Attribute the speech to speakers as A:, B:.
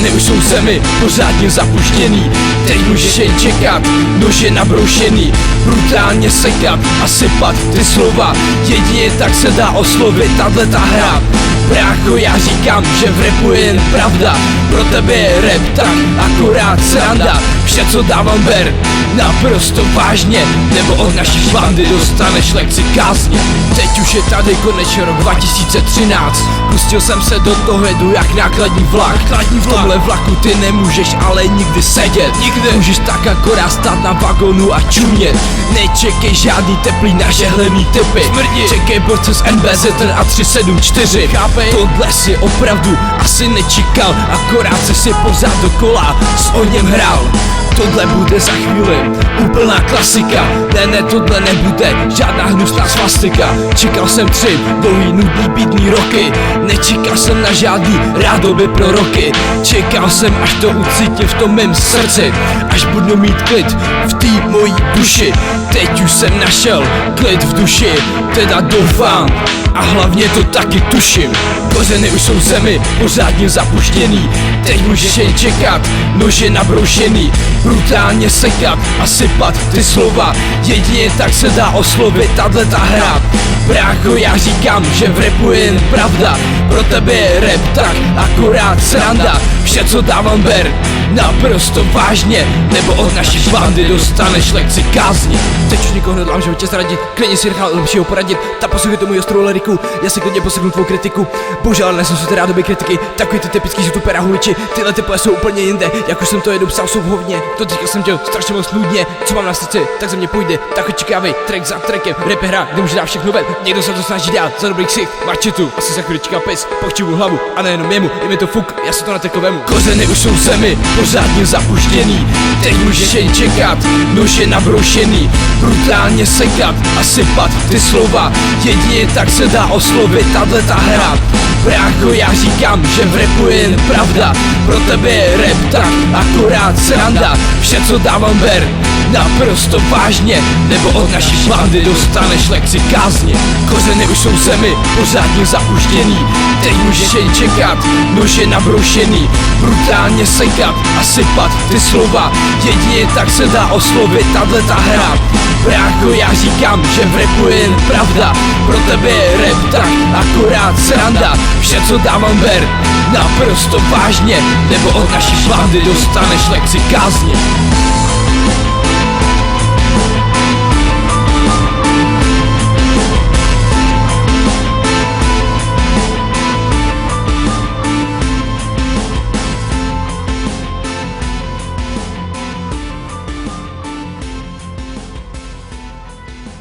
A: Kořeny už jsou v zemi, pořádně zapuštěný. Teď můžeš jen čekat, nože nabroušený, brutálně sekat a sypat ty slova. Jedině tak se dá oslovit tato hra. Brácho, já říkám, že v rapu je jen pravda. Pro tebe je rap tak akorát sranda. Vše co dávám ber naprosto vážně, nebo od naší bandy dostaneš lekci kázně. Teď už je tady konečně rok 2013. Pustil jsem se do toho, jedu jak nákladní vlak. V tomhle vlaku ty nemůžeš ale nikdy sedět. Můžeš tak akorát stát na vagonu a čumět. Nečekej žádný teplý nažehlený typy. Čekej proces NBZ a 374. Tohle si opravdu asi nečekal, akorát si pořád dokola s ohněm hrál. Tohle bude za chvíli úplná klasika. Ne, tohle nebude žádná hnusná svastika. Čekal jsem 3 dlouhý nudný bídný roky. Nečekal jsem na žádný rádoby proroky. Čekal jsem, až to ucítím v tom mém srdci, až budu mít klid v té mojí duši. Teď už jsem našel klid v duši, teda doufám a hlavně to taky tuším. Kořeny už jsou v zemi, pořádně zapuštěný. Teď můžeš jen čekat, nože nabroušený, brutálně sekat a sypat ty slova. Jedině tak se dá oslovit tato hra. Brácho, já říkám, že v rapu je jen pravda. Pro tebe je rap tak akorát sranda. Vše co dávám ber naprosto vážně, nebo od naší bandy dostaneš lekci kázně. Teď už nikoho nedlám, že ho tě zradit, klidně si nechal lepšího poradit. Tak poslouchejte můj ostrou lyriku, já si klidně poslechnu tvou kritiku. Bohužel nesem si teda doby kritiky, takový ty typický youtubera huliči. Tyhle typové jsou úplně jinde, jak už jsem to jednou psal, jsou v hovně. To teďka jsem chtěl strašně moc nudně, co mám na srdci, tak ze mě půjde. Tak očekávej, track za trackem, rap je hra, kde může dát všechno ven. Někdo se to snaží dát za dobrý ksicht, mačetu, asi za chvíli čeká pes, pochčivu hlavu a nejenom jemu, je mi to fuk, já si to na takovému. Kořeny už jsou v zemi, pořádně zapuštěný. Teď můžeš jen čekat, nože nabroušený, brutálně sekat a sypat ty slova. Jedině tak se dá oslovit tato hra. Brácho, já říkám, že v rapu je jen pravda. Pro tebe je rap tak akorát sranda. Vše co dávám ber naprosto vážně, nebo od naší bandy dostaneš lekci kázně. Kořeny už jsou v zemi, pořádně zapuštěný. Teď můžeš jen čekat, nože nabroušený, brutálně sekat a sypat ty slova. Jedině tak se dá oslovit tato hra. Brácho, já říkám, že v rapu je jen pravda. Pro tebe je rap tak akorát sranda. Vše co dávám ber naprosto vážně, nebo od naší bandy dostaneš lekci kázně.